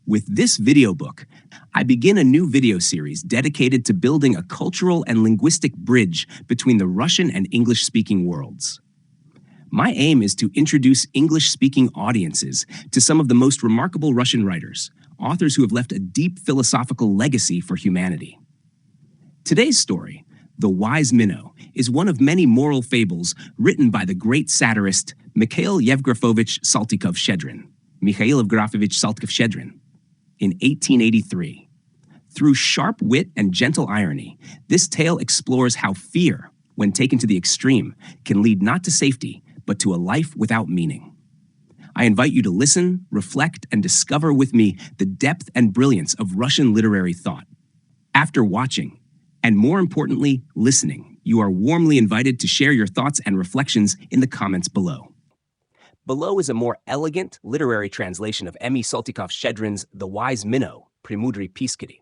With this video book, I begin a new video series dedicated to building a cultural and linguistic bridge between the Russian and English-speaking worlds. My aim is to introduce English-speaking audiences to some of the most remarkable Russian writers, authors who have left a deep philosophical legacy for humanity. Today's story, The Wise Minnow, is one of many moral fables written by the great satirist Mikhail Saltykov-Shchedrin, in 1883. Through sharp wit and gentle irony, this tale explores how fear, when taken to the extreme, can lead not to safety, but to a life without meaning. I invite you to listen, reflect, and discover with me the depth and brilliance of Russian literary thought. After watching, and more importantly, listening, you are warmly invited to share your thoughts and reflections in the comments below. Below is a more elegant literary translation of Mikhail Saltykov-Shchedrin's The Wise Minnow, Pремудрый, pискарь,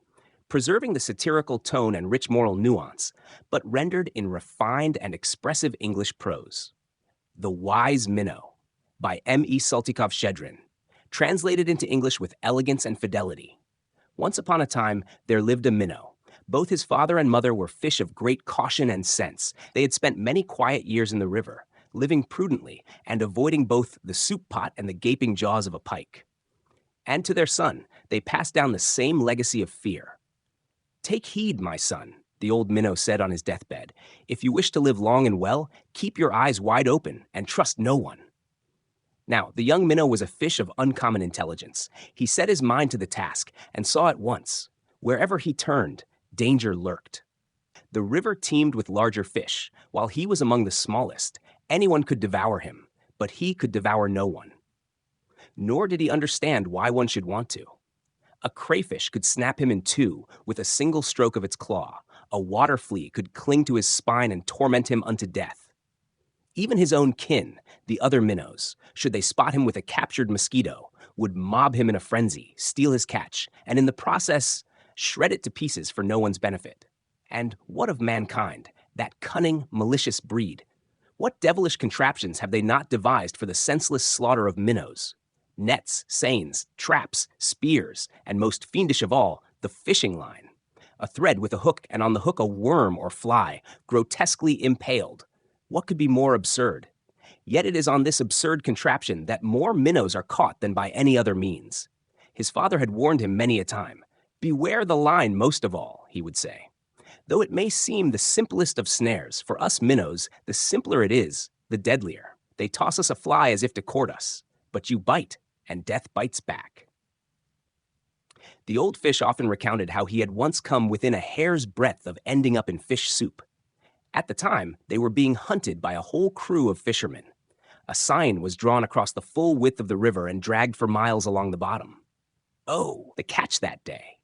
preserving the satirical tone and rich moral nuance, but rendered in refined and expressive English prose. The Wise Minnow, by Mikhail Saltykov-Shchedrin, translated into English with elegance and fidelity. Once upon a time, there lived a minnow. Both his father and mother were fish of great caution and sense. They had spent many quiet years in the river, living prudently and avoiding both the soup pot and the gaping jaws of a pike. And to their son, they passed down the same legacy of fear. "Take heed, my son," the old minnow said on his deathbed. "If you wish to live long and well, keep your eyes wide open and trust no one." Now, the young minnow was a fish of uncommon intelligence. He set his mind to the task and saw at once, wherever he turned, danger lurked. The river teemed with larger fish. While he was among the smallest, anyone could devour him, but he could devour no one. Nor did he understand why one should want to. A crayfish could snap him in two with a single stroke of its claw. A water flea could cling to his spine and torment him unto death. Even his own kin, the other minnows, should they spot him with a captured mosquito, would mob him in a frenzy, steal his catch, and in the process, shred it to pieces for no one's benefit. And what of mankind, that cunning, malicious breed? What devilish contraptions have they not devised for the senseless slaughter of minnows? Nets, seines, traps, spears, and most fiendish of all, the fishing line. A thread with a hook, and on the hook a worm or fly, grotesquely impaled. What could be more absurd? Yet it is on this absurd contraption that more minnows are caught than by any other means. His father had warned him many a time. "Beware the line most of all," he would say. Though it may seem the simplest of snares, for us minnows, the simpler it is, the deadlier. They toss us a fly as if to court us, but you bite, and death bites back. The old fish often recounted how he had once come within a hair's breadth of ending up in fish soup. At the time, they were being hunted by a whole crew of fishermen. A sign was drawn across the full width of the river and dragged for miles along the bottom. Oh, the catch that day!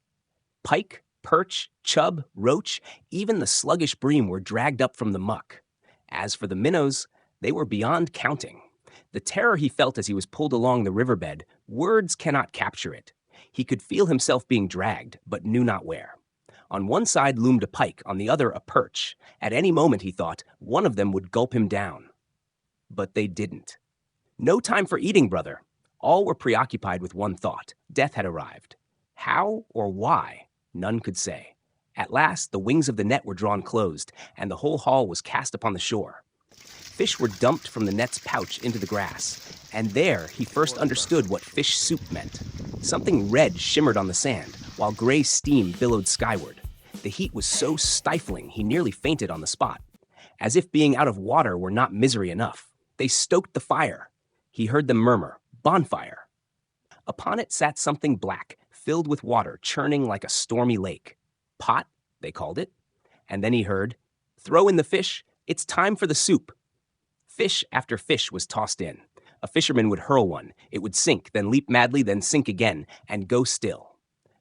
Pike, perch, chub, roach, even the sluggish bream were dragged up from the muck. As for the minnows, they were beyond counting. The terror he felt as he was pulled along the riverbed, words cannot capture it. He could feel himself being dragged, but knew not where. On one side loomed a pike, on the other a perch. At any moment, he thought, one of them would gulp him down. But they didn't. No time for eating, brother. All were preoccupied with one thought. Death had arrived. How or why? None could say. At last, the wings of the net were drawn closed, and the whole haul was cast upon the shore. Fish were dumped from the net's pouch into the grass, and there he first understood what fish soup meant. Something red shimmered on the sand, while gray steam billowed skyward. The heat was so stifling he nearly fainted on the spot. As if being out of water were not misery enough, they stoked the fire. He heard them murmur, "Bonfire." Upon it sat something black, filled with water, churning like a stormy lake. Pot, they called it. And then he heard, "Throw in the fish, it's time for the soup." Fish after fish was tossed in. A fisherman would hurl one. It would sink, then leap madly, then sink again, and go still.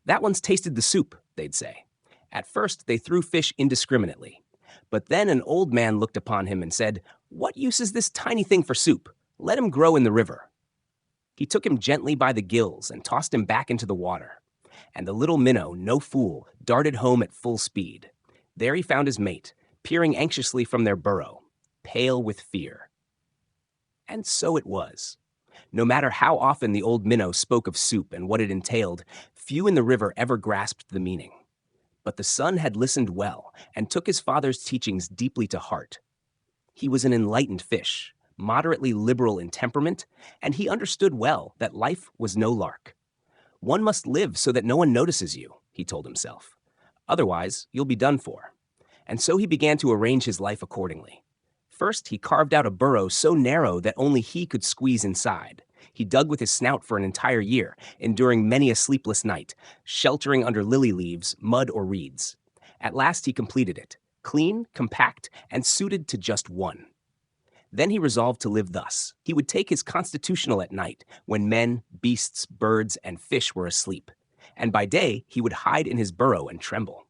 "That one's tasted the soup," they'd say. At first, they threw fish indiscriminately. But then an old man looked upon him and said, "What use is this tiny thing for soup? Let him grow in the river." He took him gently by the gills and tossed him back into the water. And the little minnow, no fool, darted home at full speed. There he found his mate, peering anxiously from their burrow, pale with fear. And so it was. No matter how often the old minnow spoke of soup and what it entailed, few in the river ever grasped the meaning. But the son had listened well and took his father's teachings deeply to heart. He was an enlightened fish, moderately liberal in temperament, and he understood well that life was no lark. One must live so that no one notices you, he told himself. Otherwise, you'll be done for. And so he began to arrange his life accordingly. First, he carved out a burrow so narrow that only he could squeeze inside. He dug with his snout for an entire year, enduring many a sleepless night, sheltering under lily leaves, mud, or reeds. At last he completed it, clean, compact, and suited to just one. Then he resolved to live thus. He would take his constitutional at night, when men, beasts, birds, and fish were asleep. And by day he would hide in his burrow and tremble.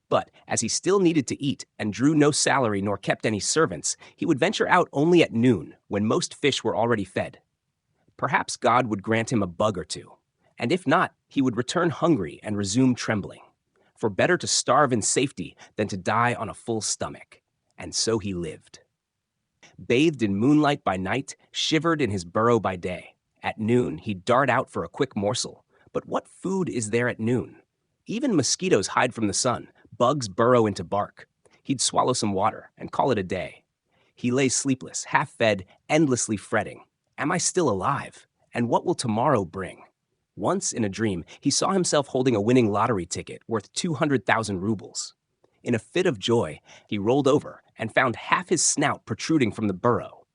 But as he still needed to eat and drew no salary nor kept any servants, he would venture out only at noon, when most fish were already fed. Perhaps God would grant him a bug or two, and if not, he would return hungry and resume trembling. For better to starve in safety than to die on a full stomach. And so he lived. Bathed in moonlight by night, shivered in his burrow by day. At noon, he'd dart out for a quick morsel. But what food is there at noon? Even mosquitoes hide from the sun. Bugs burrow into bark. He'd swallow some water and call it a day. He lay sleepless, half-fed, endlessly fretting. Am I still alive? And what will tomorrow bring? Once, in a dream, he saw himself holding a winning lottery ticket worth 200,000 rubles. In a fit of joy, he rolled over and found half his snout protruding from the burrow.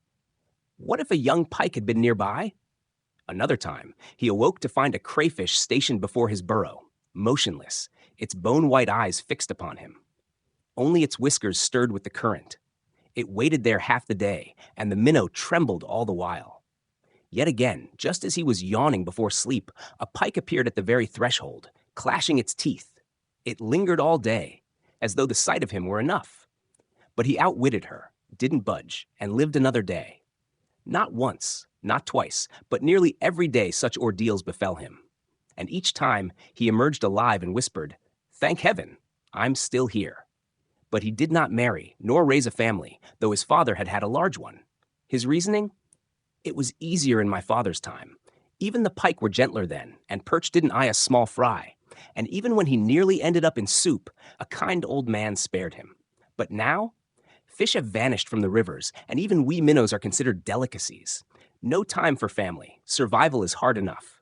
What if a young pike had been nearby? Another time, he awoke to find a crayfish stationed before his burrow, motionless, its bone-white eyes fixed upon him. Only its whiskers stirred with the current. It waited there half the day, and the minnow trembled all the while. Yet again, just as he was yawning before sleep, a pike appeared at the very threshold, clashing its teeth. It lingered all day, as though the sight of him were enough. But he outwitted her, didn't budge, and lived another day. Not once, not twice, but nearly every day such ordeals befell him. And each time he emerged alive and whispered, "Thank heaven, I'm still here." But he did not marry, nor raise a family, though his father had had a large one. His reasoning? It was easier in my father's time. Even the pike were gentler then, and perch didn't eye a small fry. And even when he nearly ended up in soup, a kind old man spared him. But now, fish have vanished from the rivers, and even we minnows are considered delicacies. No time for family. Survival is hard enough.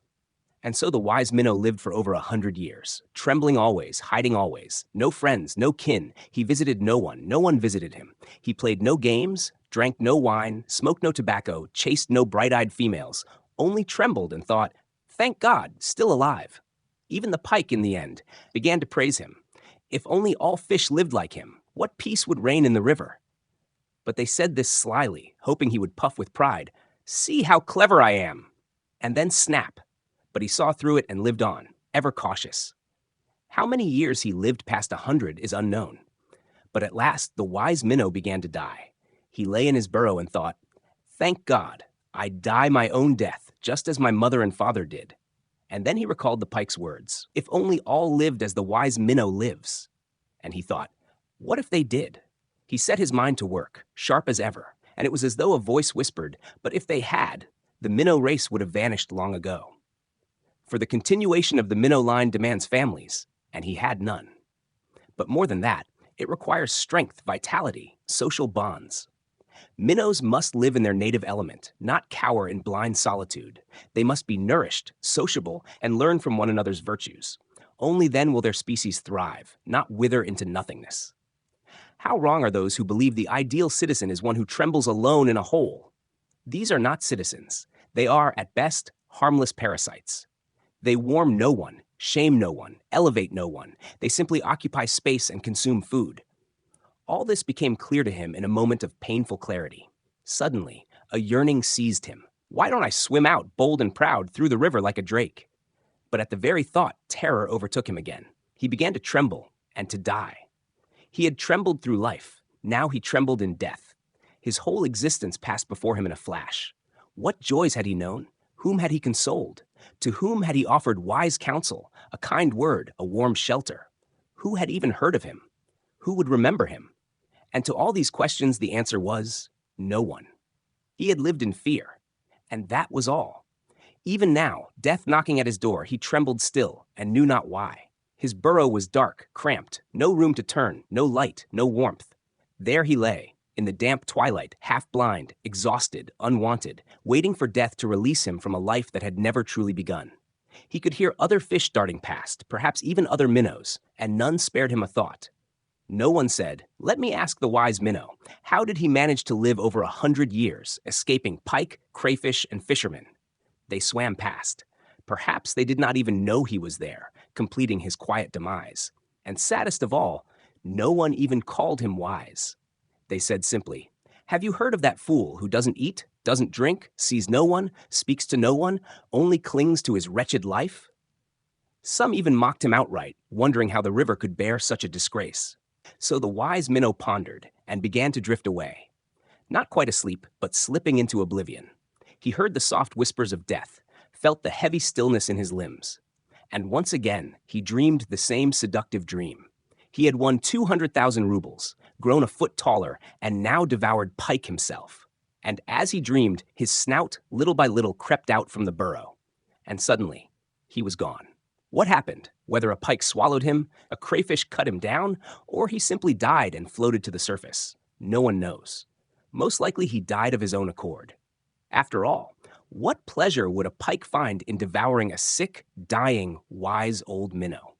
And so the wise minnow lived for over 100 years, trembling always, hiding always. No friends, no kin. He visited no one visited him. He played no games, drank no wine, smoked no tobacco, chased no bright-eyed females, only trembled and thought, "Thank God, still alive." Even the pike, in the end, began to praise him. If only all fish lived like him, what peace would reign in the river? But they said this slyly, hoping he would puff with pride. "See how clever I am!" And then snap. But he saw through it and lived on, ever cautious. How many years he lived past 100 is unknown. But at last, the wise minnow began to die. He lay in his burrow and thought, "Thank God, I die my own death, just as my mother and father did." And then he recalled the pike's words, "If only all lived as the wise minnow lives." And he thought, what if they did? He set his mind to work, sharp as ever, and it was as though a voice whispered, but if they had, the minnow race would have vanished long ago. For the continuation of the minnow line demands families, and he had none. But more than that, it requires strength, vitality, social bonds. Minnows must live in their native element, not cower in blind solitude. They must be nourished, sociable, and learn from one another's virtues. Only then will their species thrive, not wither into nothingness. How wrong are those who believe the ideal citizen is one who trembles alone in a hole? These are not citizens. They are, at best, harmless parasites. They warm no one, shame no one, elevate no one. They simply occupy space and consume food. All this became clear to him in a moment of painful clarity. Suddenly, a yearning seized him. Why don't I swim out, bold and proud, through the river like a drake? But at the very thought, terror overtook him again. He began to tremble and to die. He had trembled through life. Now he trembled in death. His whole existence passed before him in a flash. What joys had he known? Whom had he consoled? To whom had he offered wise counsel, a kind word, a warm shelter? Who had even heard of him? Who would remember him? And to all these questions, the answer was no one. He had lived in fear, and that was all. Even now, death knocking at his door, he trembled still and knew not why. His burrow was dark, cramped, no room to turn, no light, no warmth. There he lay, in the damp twilight, half blind, exhausted, unwanted, waiting for death to release him from a life that had never truly begun. He could hear other fish darting past, perhaps even other minnows, and none spared him a thought. No one said, "Let me ask the wise minnow, how did he manage to live over 100 years, escaping pike, crayfish, and fishermen?" They swam past. Perhaps they did not even know he was there, completing his quiet demise. And saddest of all, no one even called him wise. They said simply, "Have you heard of that fool who doesn't eat, doesn't drink, sees no one, speaks to no one, only clings to his wretched life?" Some even mocked him outright, wondering how the river could bear such a disgrace. So the wise minnow pondered and began to drift away. Not quite asleep, but slipping into oblivion. He heard the soft whispers of death, felt the heavy stillness in his limbs. And once again, he dreamed the same seductive dream. He had won 200,000 rubles, grown a foot taller, and now devoured pike himself. And as he dreamed, his snout little by little crept out from the burrow. And suddenly, he was gone. What happened? Whether a pike swallowed him, a crayfish cut him down, or he simply died and floated to the surface, no one knows. Most likely he died of his own accord. After all, what pleasure would a pike find in devouring a sick, dying, wise old minnow?